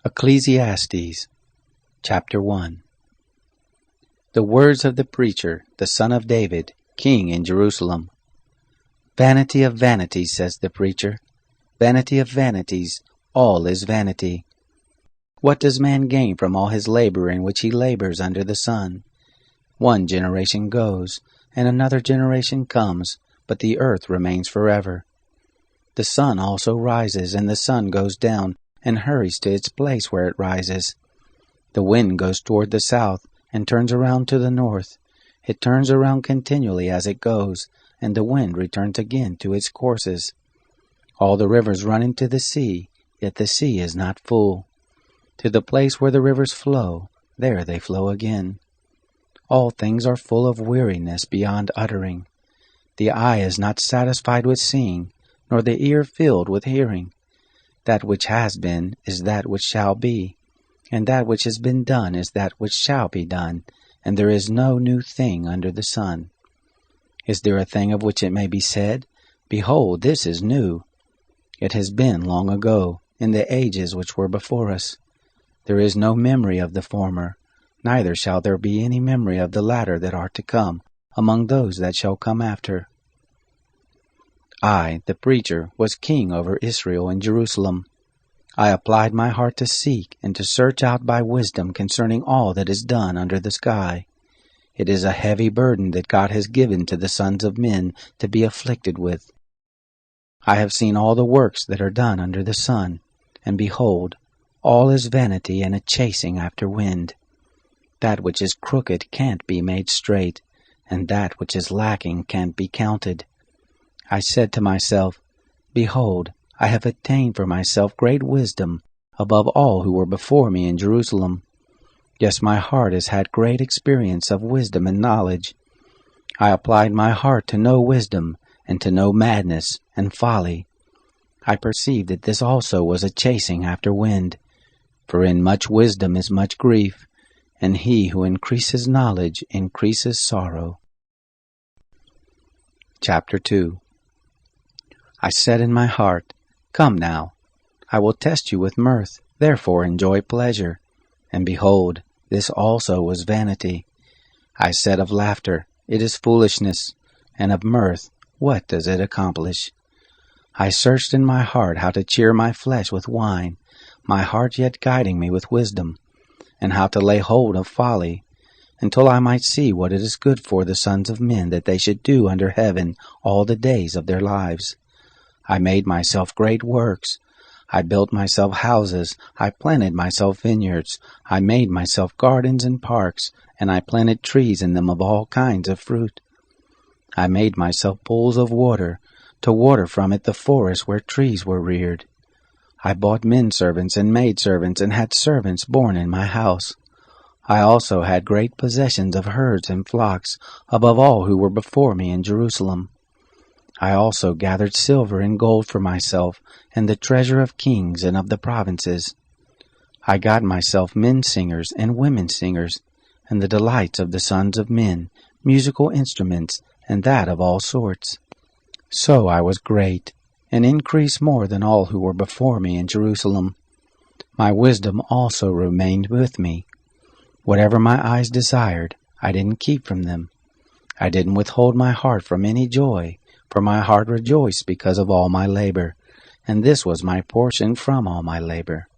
Ecclesiastes, chapter 1. The words of the preacher, the son of David, king in Jerusalem. Vanity of vanities, says the preacher. Vanity of vanities, all is vanity. What does man gain from all his labor in which he labors under the sun? One generation goes, and another generation comes, but the earth remains forever. The sun also rises, and the sun goes down, and hurries to its place where it rises. The wind goes toward the south, and turns around to the north. It turns around continually as it goes, and the wind returns again to its courses. All the rivers run into the sea, yet the sea is not full. To the place where the rivers flow, there they flow again. All things are full of weariness beyond uttering. The eye is not satisfied with seeing, nor the ear filled with hearing. That which has been is that which shall be, and that which has been done is that which shall be done, and there is no new thing under the sun. Is there a thing of which it may be said, Behold, this is new? It has been long ago, in the ages which were before us. There is no memory of the former, neither shall there be any memory of the latter that are to come, among those that shall come after. I, the preacher, was king over Israel in Jerusalem. I applied my heart to seek and to search out by wisdom concerning all that is done under the sky. It is a heavy burden that God has given to the sons of men to be afflicted with. I have seen all the works that are done under the sun, and behold, all is vanity and a chasing after wind. That which is crooked can't be made straight, and that which is lacking can't be counted. I said to myself, Behold, I have attained for myself great wisdom above all who were before me in Jerusalem. Yes, my heart has had great experience of wisdom and knowledge. I applied my heart to know wisdom, and to know madness and folly. I perceived that this also was a chasing after wind. For in much wisdom is much grief, and he who increases knowledge increases sorrow. Chapter 2. I said in my heart, Come now, I will test you with mirth, therefore enjoy pleasure. And behold, this also was vanity. I said of laughter, It is foolishness, and of mirth, what does it accomplish? I searched in my heart how to cheer my flesh with wine, my heart yet guiding me with wisdom, and how to lay hold of folly, until I might see what it is good for the sons of men that they should do under heaven all the days of their lives. I made myself great works. I built myself houses. I planted myself vineyards. I made myself gardens and parks, and I planted trees in them of all kinds of fruit. I made myself pools of water, to water from it the forest where trees were reared. I bought men-servants and maidservants, and had servants born in my house. I also had great possessions of herds and flocks, above all who were before me in Jerusalem. I also gathered silver and gold for myself, and the treasure of kings and of the provinces. I got myself men singers and women singers, and the delights of the sons of men, musical instruments, and that of all sorts. So I was great, and increased more than all who were before me in Jerusalem. My wisdom also remained with me. Whatever my eyes desired, I didn't keep from them. I didn't withhold my heart from any joy, for my heart rejoiced because of all my labor, and this was my portion from all my labor.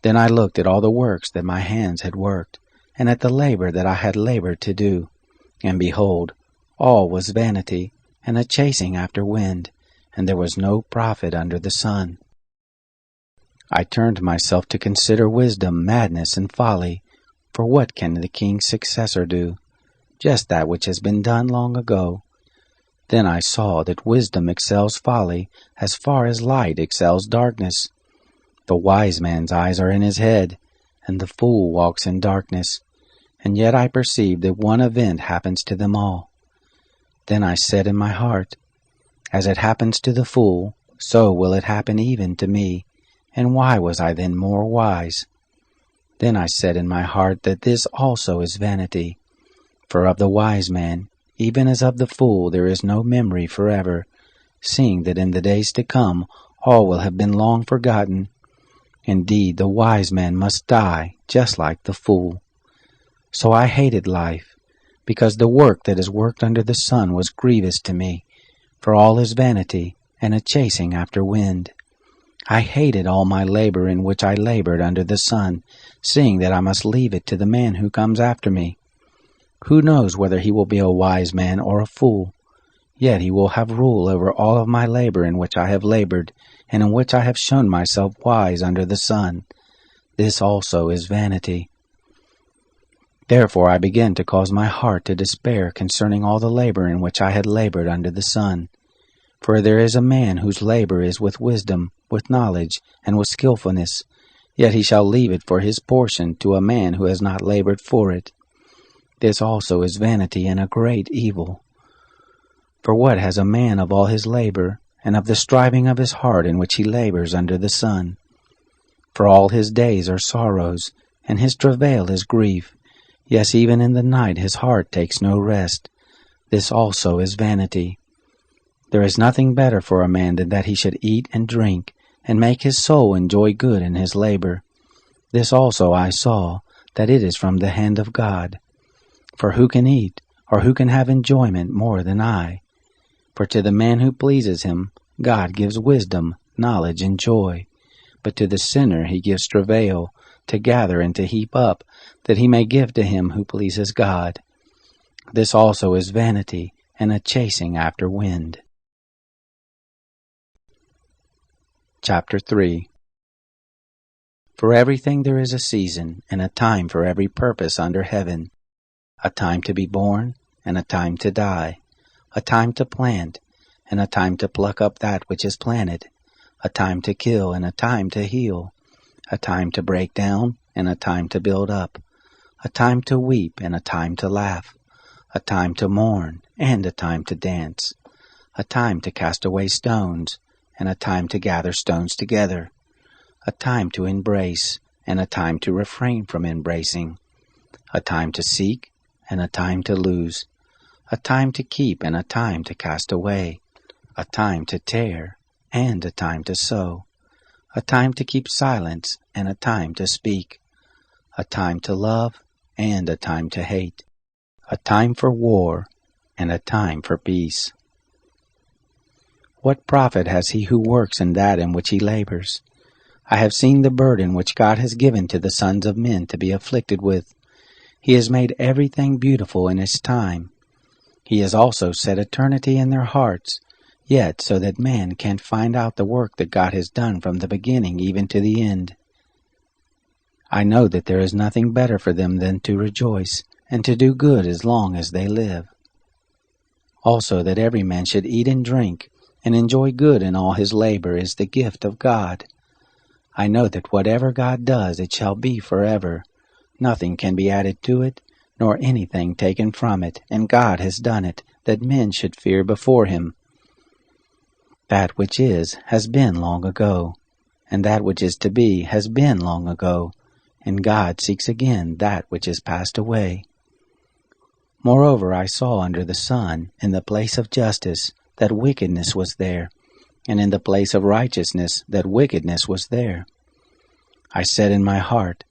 Then I looked at all the works that my hands had worked, and at the labor that I had labored to do, and behold, all was vanity, and a chasing after wind, and there was no profit under the sun. I turned myself to consider wisdom, madness, and folly, for what can the king's successor do? Just that which has been done long ago. Then I saw that wisdom excels folly as far as light excels darkness. The wise man's eyes are in his head, and the fool walks in darkness. And yet I perceive that one event happens to them all. Then I said in my heart, As it happens to the fool, so will it happen even to me. And why was I then more wise? Then I said in my heart that this also is vanity. For of the wise man, even as of the fool, there is no memory forever, seeing that in the days to come all will have been long forgotten. Indeed, the wise man must die just like the fool. So I hated life, because the work that is worked under the sun was grievous to me, for all is vanity and a chasing after wind. I hated all my labor in which I labored under the sun, seeing that I must leave it to the man who comes after me. Who knows whether he will be a wise man or a fool? Yet he will have rule over all of my labor in which I have labored, and in which I have shown myself wise under the sun. This also is vanity. Therefore I began to cause my heart to despair concerning all the labor in which I had labored under the sun. For there is a man whose labor is with wisdom, with knowledge, and with skillfulness, yet he shall leave it for his portion to a man who has not labored for it. This also is vanity and a great evil. For what has a man of all his labor, and of the striving of his heart in which he labors under the sun? For all his days are sorrows, and his travail is grief. Yes, even in the night his heart takes no rest. This also is vanity. There is nothing better for a man than that he should eat and drink, and make his soul enjoy good in his labor. This also I saw, that it is from the hand of God. For who can eat, or who can have enjoyment more than I? For to the man who pleases him, God gives wisdom, knowledge, and joy. But to the sinner he gives travail, to gather and to heap up, that he may give to him who pleases God. This also is vanity, and a chasing after wind. Chapter 3. For everything there is a season, and a time for every purpose under heaven, a time to be born, and a time to die, a time to plant, and a time to pluck up that which is planted, a time to kill, and a time to heal, a time to break down, and a time to build up, a time to weep, and a time to laugh, a time to mourn, and a time to dance, a time to cast away stones, and a time to gather stones together, a time to embrace, and a time to refrain from embracing, a time to seek, and a time to lose, a time to keep, and a time to cast away, a time to tear, and a time to sow, a time to keep silence, and a time to speak, a time to love, and a time to hate, a time for war, and a time for peace. What profit has he who works in that in which he labors? I have seen the burden which God has given to the sons of men to be afflicted with. He has made everything beautiful in its time. He has also set eternity in their hearts, yet so that man can't find out the work that God has done from the beginning even to the end. I know that there is nothing better for them than to rejoice, and to do good as long as they live. Also that every man should eat and drink, and enjoy good in all his labor is the gift of God. I know that whatever God does, it shall be forever. Nothing can be added to it, nor anything taken from it, and God has done it, that men should fear before him. That which is has been long ago, and that which is to be has been long ago, and God seeks again that which is passed away. Moreover, I saw under the sun, in the place of justice, that wickedness was there, and in the place of righteousness, that wickedness was there. I said in my heart,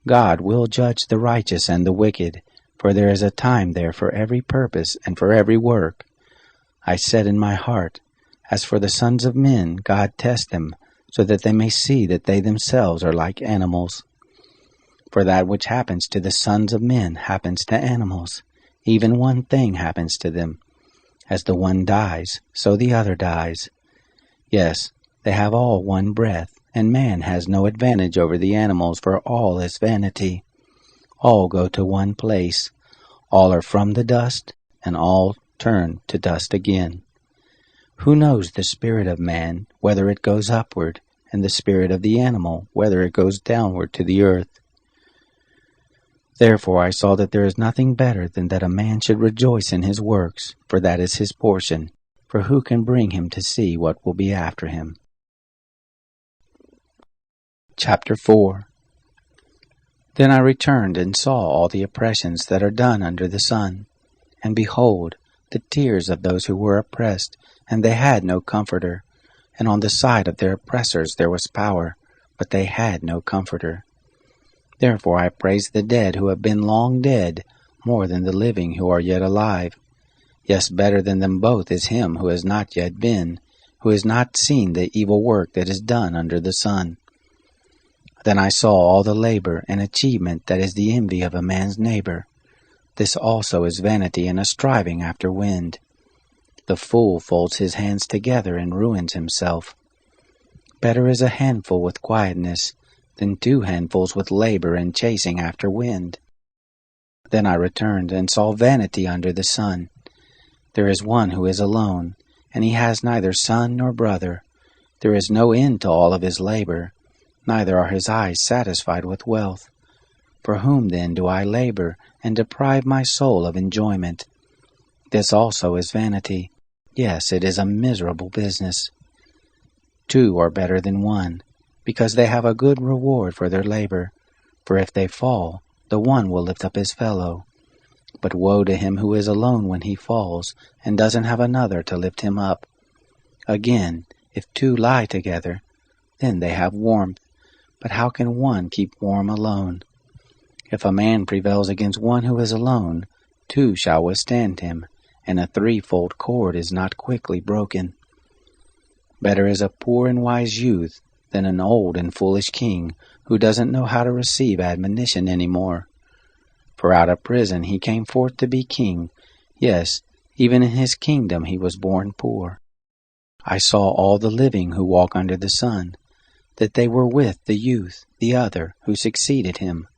God will judge the righteous and the wicked, for there is a time there for every purpose and for every work. I said in my heart, as for the sons of men, God tests them, so that they may see that they themselves are like animals. For that which happens to the sons of men happens to animals. Even one thing happens to them. As the one dies, so the other dies. Yes, they have all one breath, and man has no advantage over the animals, for all is vanity. All go to one place. All are from the dust, and all turn to dust again. Who knows the spirit of man, whether it goes upward, and the spirit of the animal, whether it goes downward to the earth? Therefore I saw that there is nothing better than that a man should rejoice in his works, for that is his portion. For who can bring him to see what will be after him? Chapter 4. Then I returned and saw all the oppressions that are done under the sun. And behold, the tears of those who were oppressed, and they had no comforter. And on the side of their oppressors there was power, but they had no comforter. Therefore I praise the dead who have been long dead, more than the living who are yet alive. Yes, better than them both is him who has not yet been, who has not seen the evil work that is done under the sun. Then I saw all the labor and achievement that is the envy of a man's neighbor. This also is vanity and a striving after wind. The fool folds his hands together and ruins himself. Better is a handful with quietness than 2 handfuls with labor and chasing after wind. Then I returned and saw vanity under the sun. There is one who is alone, and he has neither son nor brother. There is no end to all of his labor, neither are his eyes satisfied with wealth. For whom then do I labor, and deprive my soul of enjoyment? This also is vanity. Yes, it is a miserable business. 2 are better than 1, because they have a good reward for their labor. For if they fall, the one will lift up his fellow. But woe to him who is alone when he falls, and doesn't have another to lift him up. Again, if 2 lie together, then they have warmth. But how can one keep warm alone? If a man prevails against one who is alone, 2 shall withstand him, and a 3-fold cord is not quickly broken. Better is a poor and wise youth than an old and foolish king who doesn't know how to receive admonition any more. For out of prison he came forth to be king. Yes, even in his kingdom he was born poor. I saw all the living who walk under the sun, that they were with the youth, the other, who succeeded him.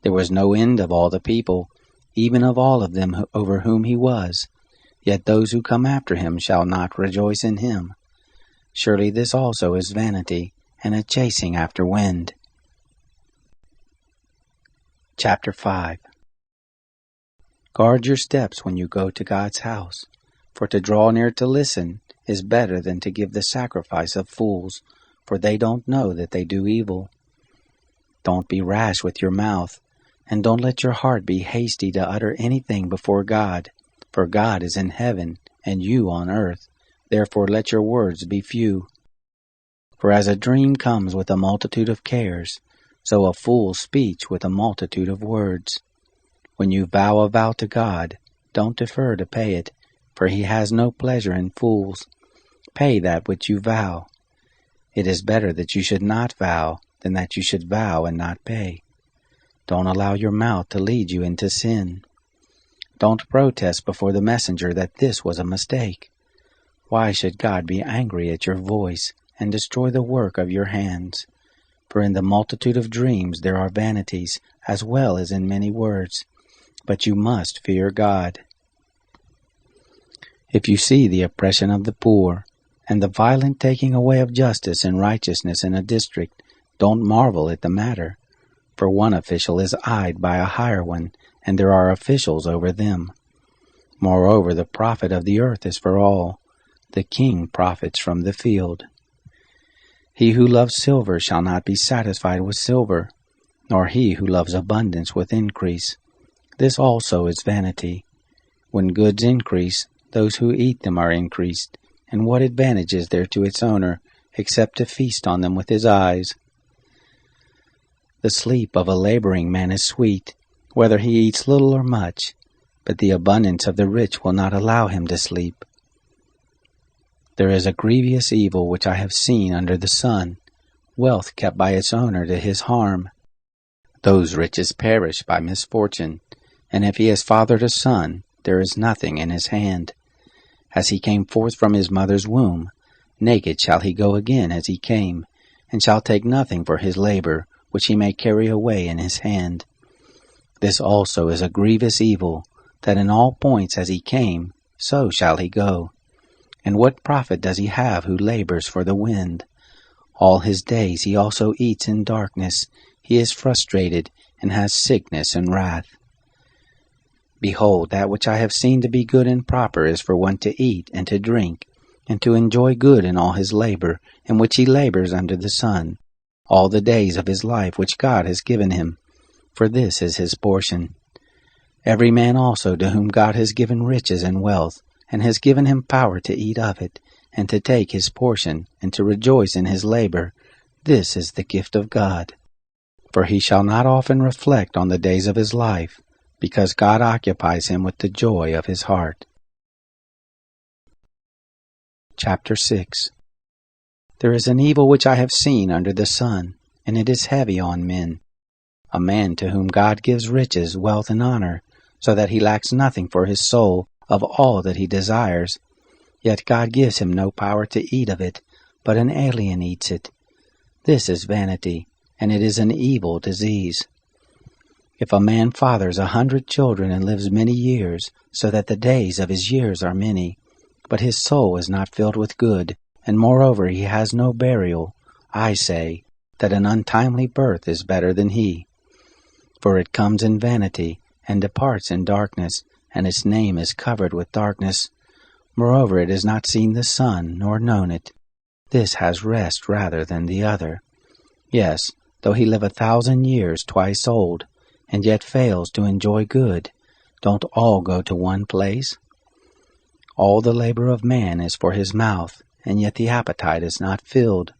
There was no end of all the people, even of all of them over whom he was. Yet those who come after him shall not rejoice in him. Surely this also is vanity, and a chasing after wind. Chapter 5. Guard your steps when you go to God's house, for to draw near to listen is better than to give the sacrifice of fools, for they don't know that they do evil. Don't be rash with your mouth, and don't let your heart be hasty to utter anything before God, for God is in heaven, and you on earth. Therefore let your words be few. For as a dream comes with a multitude of cares, so a fool's speech with a multitude of words. When you vow a vow to God, don't defer to pay it, for he has no pleasure in fools. Pay that which you vow. It is better that you should not vow than that you should vow and not pay. Don't allow your mouth to lead you into sin. Don't protest before the messenger that this was a mistake. Why should God be angry at your voice and destroy the work of your hands? For in the multitude of dreams there are vanities, as well as in many words. But you must fear God. If you see the oppression of the poor, and the violent taking away of justice and righteousness in a district, don't marvel at the matter. For one official is eyed by a higher one, and there are officials over them. Moreover, the profit of the earth is for all. The king profits from the field. He who loves silver shall not be satisfied with silver, nor he who loves abundance with increase. This also is vanity. When goods increase, those who eat them are increased, and what advantage is there to its owner, except to feast on them with his eyes? The sleep of a laboring man is sweet, whether he eats little or much, but the abundance of the rich will not allow him to sleep. There is a grievous evil which I have seen under the sun, wealth kept by its owner to his harm. Those riches perish by misfortune, and if he has fathered a son, there is nothing in his hand. As he came forth from his mother's womb, naked shall he go again as he came, and shall take nothing for his labor, which he may carry away in his hand. This also is a grievous evil, that in all points as he came, so shall he go. And what profit does he have who labors for the wind? All his days he also eats in darkness. He is frustrated, and has sickness and wrath. Behold, that which I have seen to be good and proper is for one to eat and to drink, and to enjoy good in all his labor, in which he labors under the sun, all the days of his life which God has given him, for this is his portion. Every man also to whom God has given riches and wealth, and has given him power to eat of it, and to take his portion, and to rejoice in his labor, This is the gift of God. For he shall not often reflect on the days of his life, because God occupies him with the joy of his heart. Chapter 6. There is an evil which I have seen under the sun, and it is heavy on men. A man to whom God gives riches, wealth, and honor, so that he lacks nothing for his soul of all that he desires. Yet God gives him no power to eat of it, but an alien eats it. This is vanity, and it is an evil disease. If a man fathers 100 children and lives many years, so that the days of his years are many, but his soul is not filled with good, and moreover he has no burial, I say that an untimely birth is better than he. For it comes in vanity, and departs in darkness, and its name is covered with darkness. Moreover it has not seen the sun, nor known it. This has rest rather than the other. Yes, though he live 1,000 years twice old, and yet fails to enjoy good, don't all go to one place? All the labor of man is for his mouth, and yet the appetite is not filled.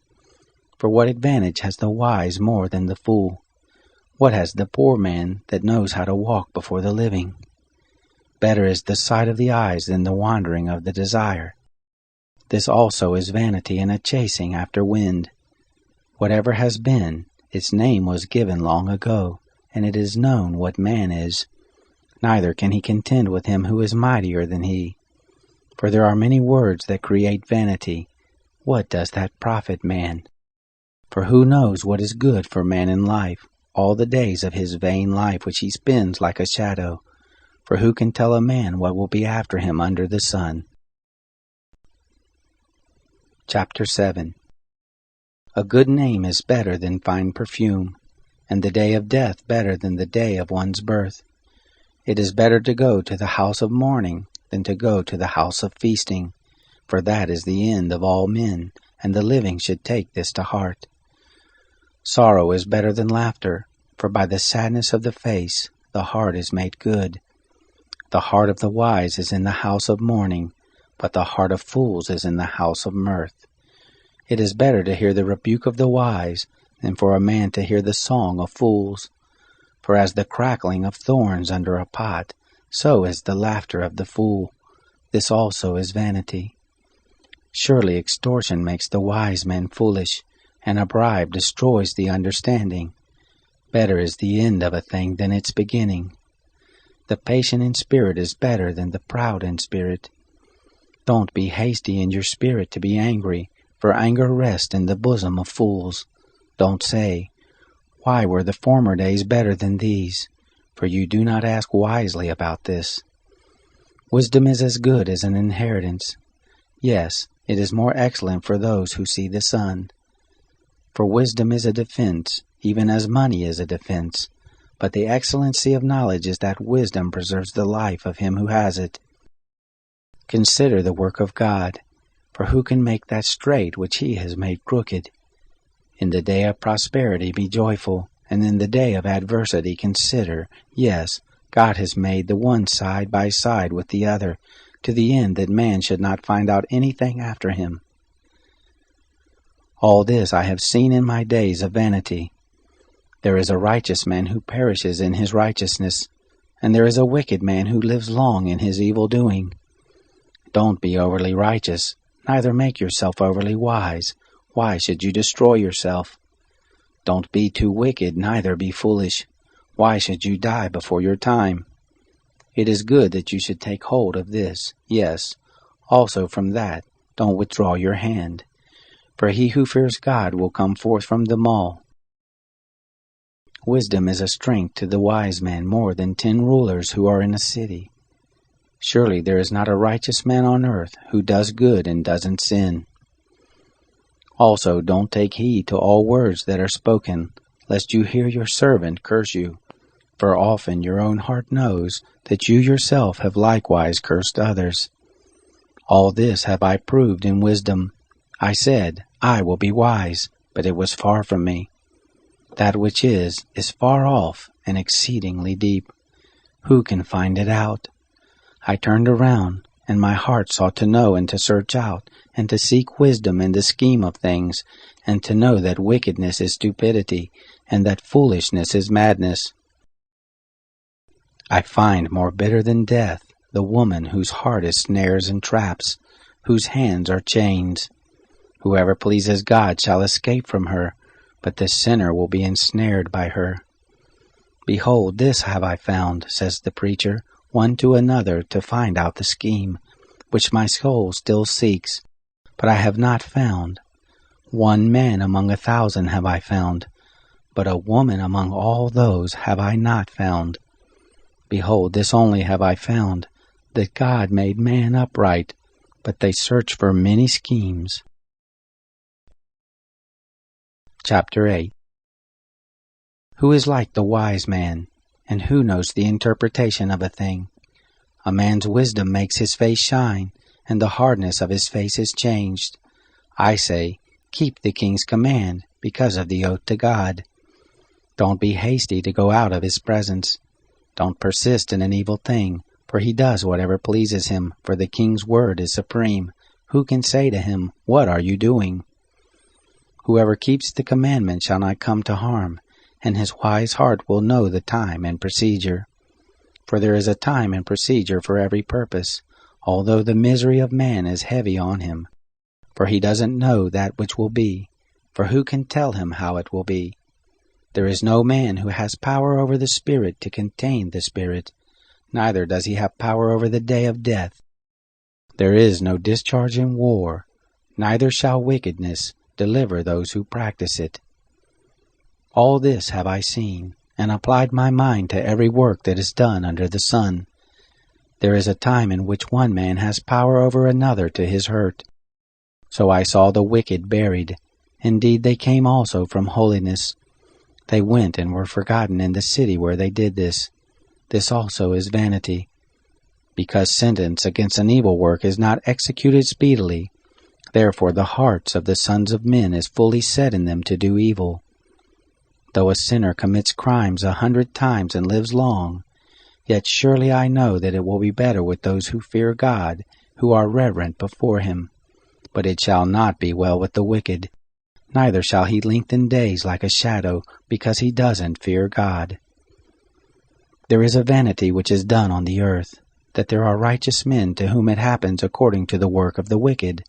For what advantage has the wise more than the fool? What has the poor man that knows how to walk before the living? Better is the sight of the eyes than the wandering of the desire. This also is vanity and a chasing after wind. Whatever has been, its name was given long ago, and it is known what man is. Neither can he contend with him who is mightier than he. For there are many words that create vanity. What does that profit man? For who knows what is good for man in life, all the days of his vain life which he spends like a shadow? For who can tell a man what will be after him under the sun? Chapter 7. A good name is better than fine perfume, and the day of death better than the day of one's birth. It is better to go to the house of mourning than to go to the house of feasting, for that is the end of all men, and the living should take this to heart. Sorrow is better than laughter, for by the sadness of the face the heart is made good. The heart of the wise is in the house of mourning, but the heart of fools is in the house of mirth. It is better to hear the rebuke of the wise than for a man to hear the song of fools. For as the crackling of thorns under a pot, so is the laughter of the fool. This also is vanity. Surely extortion makes the wise man foolish, and a bribe destroys the understanding. Better is the end of a thing than its beginning. The patient in spirit is better than the proud in spirit. Don't be hasty in your spirit to be angry, for anger rests in the bosom of fools. Don't say, "Why were the former days better than these?" For you do not ask wisely about this. Wisdom is as good as an inheritance. Yes, it is more excellent for those who see the sun. For wisdom is a defense, even as money is a defense. But the excellency of knowledge is that wisdom preserves the life of him who has it. Consider the work of God, for who can make that straight which he has made crooked? In the day of prosperity be joyful, and in the day of adversity consider, yes, God has made the one side by side with the other, to the end that man should not find out anything after him. All this I have seen in my days of vanity. There is a righteous man who perishes in his righteousness, and there is a wicked man who lives long in his evil doing. Don't be overly righteous, neither make yourself overly wise. Why should you destroy yourself? Don't be too wicked, neither be foolish. Why should you die before your time? It is good that you should take hold of this, yes, also from that don't withdraw your hand. For he who fears God will come forth from them all. Wisdom is a strength to the wise man more than 10 rulers who are in a city. Surely there is not a righteous man on earth who does good and doesn't sin. Also don't take heed to all words that are spoken, lest you hear your servant curse you. For often your own heart knows that you yourself have likewise cursed others. All this have I proved in wisdom. I said, I will be wise, but it was far from me. That which is far off and exceedingly deep. Who can find it out? I turned around, and my heart sought to know and to search out, and to seek wisdom in the scheme of things, and to know that wickedness is stupidity, and that foolishness is madness. I find more bitter than death the woman whose heart is snares and traps, whose hands are chains. Whoever pleases God shall escape from her, but the sinner will be ensnared by her. Behold, this have I found, says the preacher, one to another to find out the scheme, which my soul still seeks, but I have not found. One man among 1,000 have I found, but a woman among all those have I not found. Behold, this only have I found, that God made man upright, but they search for many schemes. Chapter 8. Who is like the wise man, and who knows the interpretation of a thing? A man's wisdom makes his face shine, and the hardness of his face is changed. I say, keep the king's command, because of the oath to God. Don't be hasty to go out of his presence. Don't persist in an evil thing, for he does whatever pleases him, for the king's word is supreme. Who can say to him, what are you doing? Whoever keeps the commandment shall not come to harm, and his wise heart will know the time and procedure. For there is a time and procedure for every purpose, although the misery of man is heavy on him. For he doesn't know that which will be, for who can tell him how it will be? There is no man who has power over the Spirit to contain the Spirit, neither does he have power over the day of death. There is no discharge in war, neither shall wickedness deliver those who practice it. All this have I seen, and applied my mind to every work that is done under the sun. There is a time in which one man has power over another to his hurt. So I saw the wicked buried. Indeed, they came also from holiness. They went and were forgotten in the city where they did this. This also is vanity. Because sentence against an evil work is not executed speedily, therefore the hearts of the sons of men is fully set in them to do evil. Though a sinner commits crimes 100 times and lives long, yet surely I know that it will be better with those who fear God, who are reverent before him. But it shall not be well with the wicked, neither shall he lengthen days like a shadow, because he doesn't fear God. There is a vanity which is done on the earth, that there are righteous men to whom it happens according to the work of the wicked.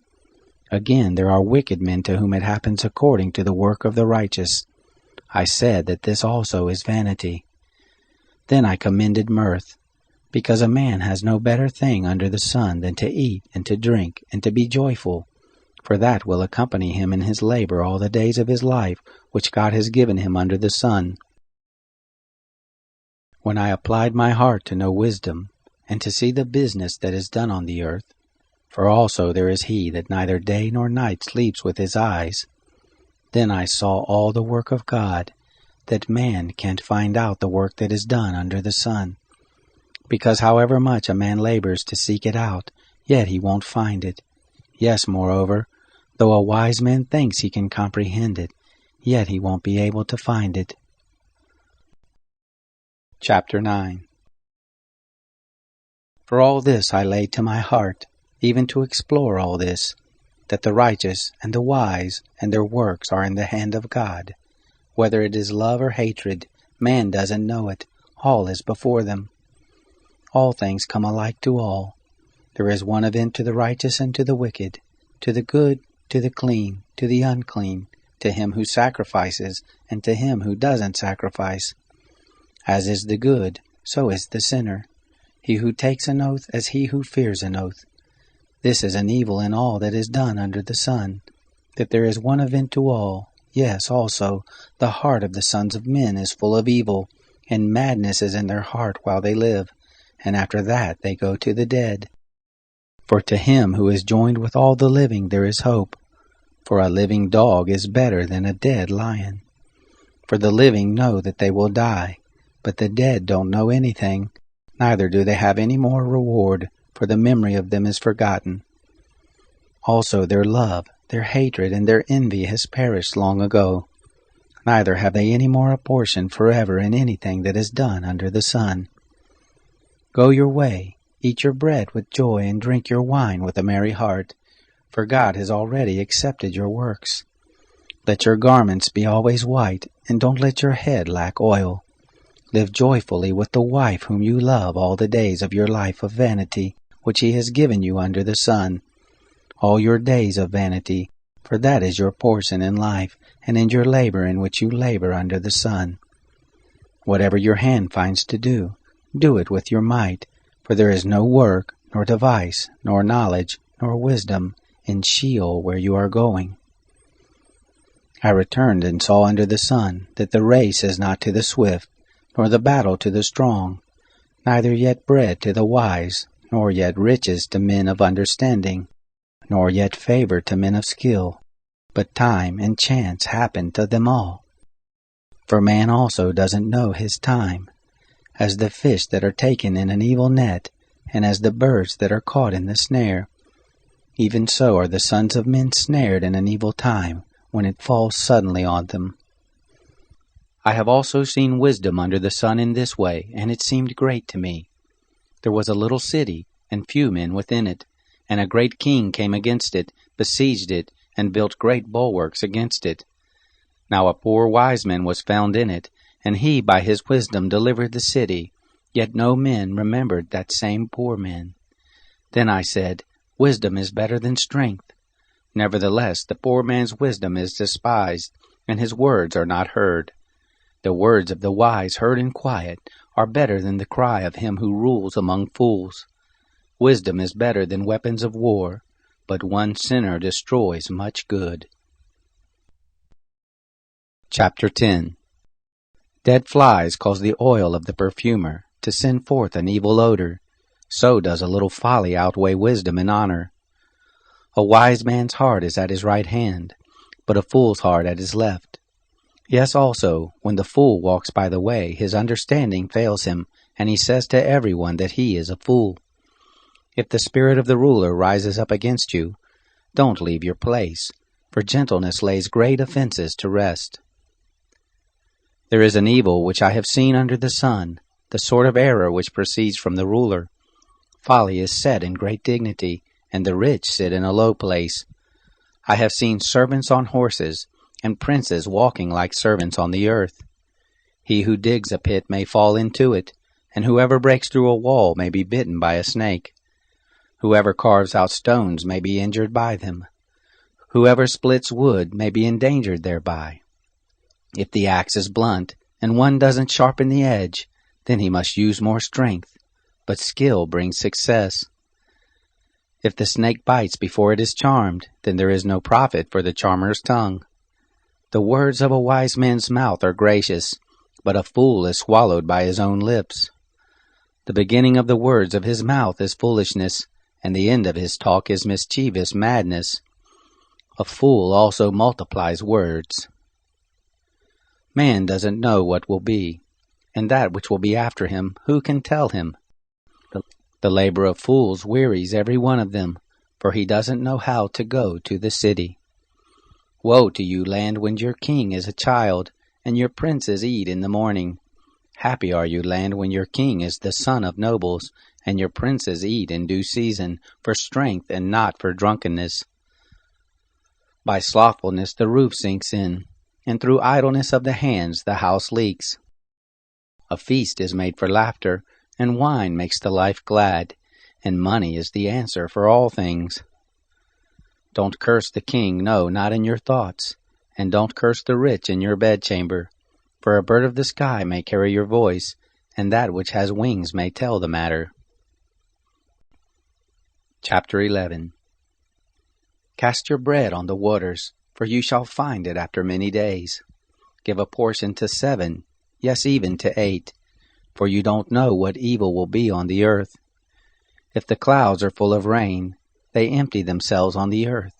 Again, there are wicked men to whom it happens according to the work of the righteous. I said that this also is vanity. Then I commended mirth, because a man has no better thing under the sun than to eat and to drink and to be joyful, for that will accompany him in his labor all the days of his life which God has given him under the sun. When I applied my heart to know wisdom, and to see the business that is done on the earth, for also there is he that neither day nor night sleeps with his eyes, then I saw all the work of God, that man can't find out the work that is done under the sun. Because however much a man labors to seek it out, yet he won't find it. Yes, moreover, though a wise man thinks he can comprehend it, yet he won't be able to find it. Chapter 9. For all this I laid to my heart, even to explore all this, that the righteous and the wise and their works are in the hand of God. Whether it is love or hatred, man doesn't know it. All is before them. All things come alike to all. There is one event to the righteous and to the wicked, to the good, to the clean, to the unclean, to him who sacrifices, and to him who doesn't sacrifice. As is the good, so is the sinner. He who takes an oath as he who fears an oath. This is an evil in all that is done under the sun, that there is one event to all. Yes, also, the heart of the sons of men is full of evil, and madness is in their heart while they live, and after that they go to the dead. For to him who is joined with all the living there is hope, for a living dog is better than a dead lion. For the living know that they will die, but the dead don't know anything, neither do they have any more reward, for the memory of them is forgotten. Also their love, their hatred, and their envy has perished long ago. Neither have they any more a portion forever in anything that is done under the sun. Go your way, Eat your bread with joy and drink your wine with a merry heart, for God has already accepted your works. Let your garments be always white, and don't let your head lack oil. Live joyfully with the wife whom you love all the days of your life of vanity, which he has given you under the sun. All your days of vanity, for that is your portion in life, and in your labor in which you labor under the sun. Whatever your hand finds to do, do it with your might, for there is no work, nor device, nor knowledge, nor wisdom in Sheol where you are going. I returned and saw under the sun that the race is not to the swift, nor the battle to the strong, neither yet bread to the wise, nor yet riches to men of understanding, nor yet favor to men of skill, but time and chance happen to them all. For man also doesn't know his time, as the fish that are taken in an evil net, and as the birds that are caught in the snare. Even so are the sons of men snared in an evil time, when it falls suddenly on them. I have also seen wisdom under the sun in this way, and it seemed great to me. There was a little city, and few men within it, and a great king came against it, besieged it, and built great bulwarks against it. Now a poor wise man was found in it, and he by his wisdom delivered the city, yet no men remembered that same poor man. Then I said, Wisdom is better than strength. Nevertheless, the poor man's wisdom is despised, and his words are not heard. The words of the wise heard in quiet are better than the cry of him who rules among fools. Wisdom is better than weapons of war, but one sinner destroys much good. Chapter 10. Dead flies cause the oil of the perfumer to send forth an evil odor. So does a little folly outweigh wisdom and honor. A wise man's heart is at his right hand, but a fool's heart at his left. Yes, also, when the fool walks by the way, his understanding fails him, and he says to everyone that he is a fool. If the spirit of the ruler rises up against you, don't leave your place, for gentleness lays great offenses to rest. There is an evil which I have seen under the sun, the sort of error which proceeds from the ruler. Folly is set in great dignity, and the rich sit in a low place. I have seen servants on horses, and princes walking like servants on the earth. He who digs a pit may fall into it, and whoever breaks through a wall may be bitten by a snake. Whoever carves out stones may be injured by them. Whoever splits wood may be endangered thereby. If the axe is blunt, and one doesn't sharpen the edge, then he must use more strength, but skill brings success. If the snake bites before it is charmed, then there is no profit for the charmer's tongue. The words of a wise man's mouth are gracious, but a fool is swallowed by his own lips. The beginning of the words of his mouth is foolishness, and the end of his talk is mischievous madness. A fool also multiplies words. Man doesn't know what will be, and that which will be after him, who can tell him? The labor of fools wearies every one of them, for he doesn't know how to go to the city. Woe to you, land, when your king is a child, and your princes eat in the morning. Happy are you, land, when your king is the son of nobles, and your princes eat in due season, for strength and not for drunkenness. By slothfulness the roof sinks in, and through idleness of the hands the house leaks. A feast is made for laughter, and wine makes the life glad, and money is the answer for all things. Don't curse the king, no, not in your thoughts, and don't curse the rich in your bedchamber, for a bird of the sky may carry your voice, and that which has wings may tell the matter. Chapter 11. Cast your bread on the waters, for you shall find it after many days. Give a portion to 7, yes, even to 8, for you don't know what evil will be on the earth. If the clouds are full of rain, they empty themselves on the earth.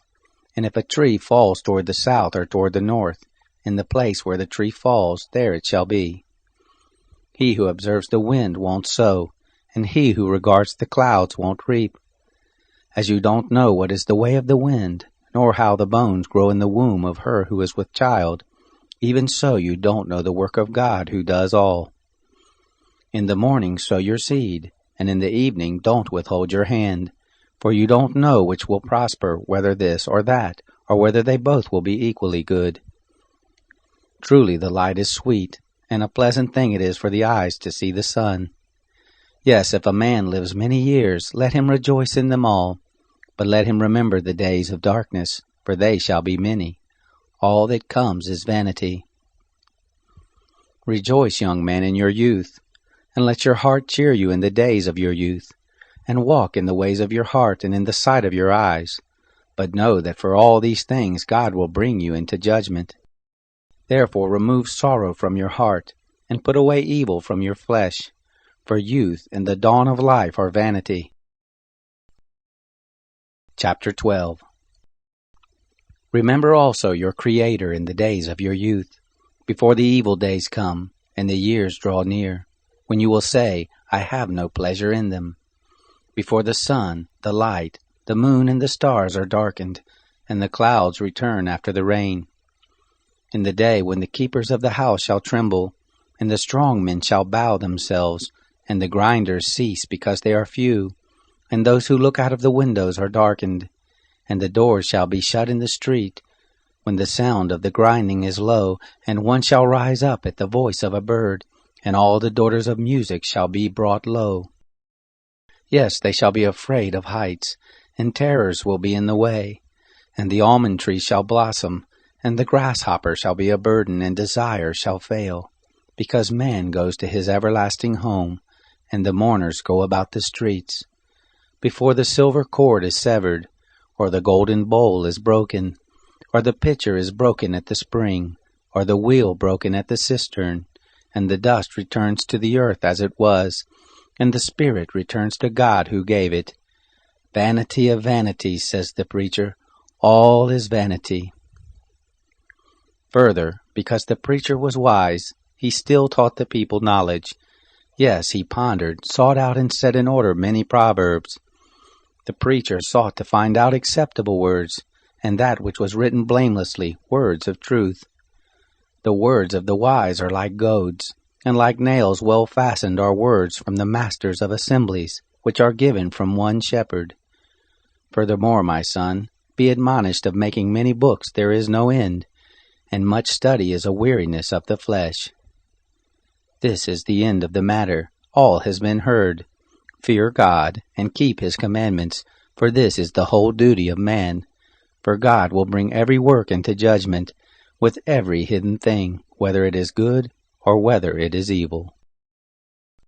And if a tree falls toward the south or toward the north, in the place where the tree falls, there it shall be. He who observes the wind won't sow, and he who regards the clouds won't reap. As you don't know what is the way of the wind, nor how the bones grow in the womb of her who is with child, even so you don't know the work of God who does all. In the morning sow your seed, and in the evening don't withhold your hand. For you don't know which will prosper, whether this or that, or whether they both will be equally good. Truly the light is sweet, and a pleasant thing it is for the eyes to see the sun. Yes, if a man lives many years, let him rejoice in them all. But let him remember the days of darkness, for they shall be many. All that comes is vanity. Rejoice, young men, in your youth, and let your heart cheer you in the days of your youth, and walk in the ways of your heart and in the sight of your eyes. But know that for all these things God will bring you into judgment. Therefore remove sorrow from your heart, and put away evil from your flesh, for youth and the dawn of life are vanity. Chapter 12. Remember also your Creator in the days of your youth, before the evil days come, and the years draw near, when you will say, I have no pleasure in them. Before the sun, the light, the moon, and the stars are darkened, and the clouds return after the rain. In the day when the keepers of the house shall tremble, and the strong men shall bow themselves, and the grinders cease because they are few, and those who look out of the windows are darkened, and the doors shall be shut in the street, when the sound of the grinding is low, and one shall rise up at the voice of a bird, and all the daughters of music shall be brought low. Yes, they shall be afraid of heights, and terrors will be in the way, and the almond tree shall blossom, and the grasshopper shall be a burden, and desire shall fail, because man goes to his everlasting home, and the mourners go about the streets. Before the silver cord is severed, or the golden bowl is broken, or the pitcher is broken at the spring, or the wheel broken at the cistern, and the dust returns to the earth as it was, and the spirit returns to God who gave it. Vanity of vanities, says the preacher, all is vanity. Further, because the preacher was wise, he still taught the people knowledge. Yes, he pondered, sought out, and set in order many proverbs. The preacher sought to find out acceptable words, and that which was written blamelessly, words of truth. The words of the wise are like goads, and like nails well fastened are words from the masters of assemblies, which are given from one shepherd. Furthermore, my son, be admonished of making many books there is no end, and much study is a weariness of the flesh. This is the end of the matter. All has been heard. Fear God, and keep his commandments, for this is the whole duty of man. For God will bring every work into judgment, with every hidden thing, whether it is good or whether it is evil.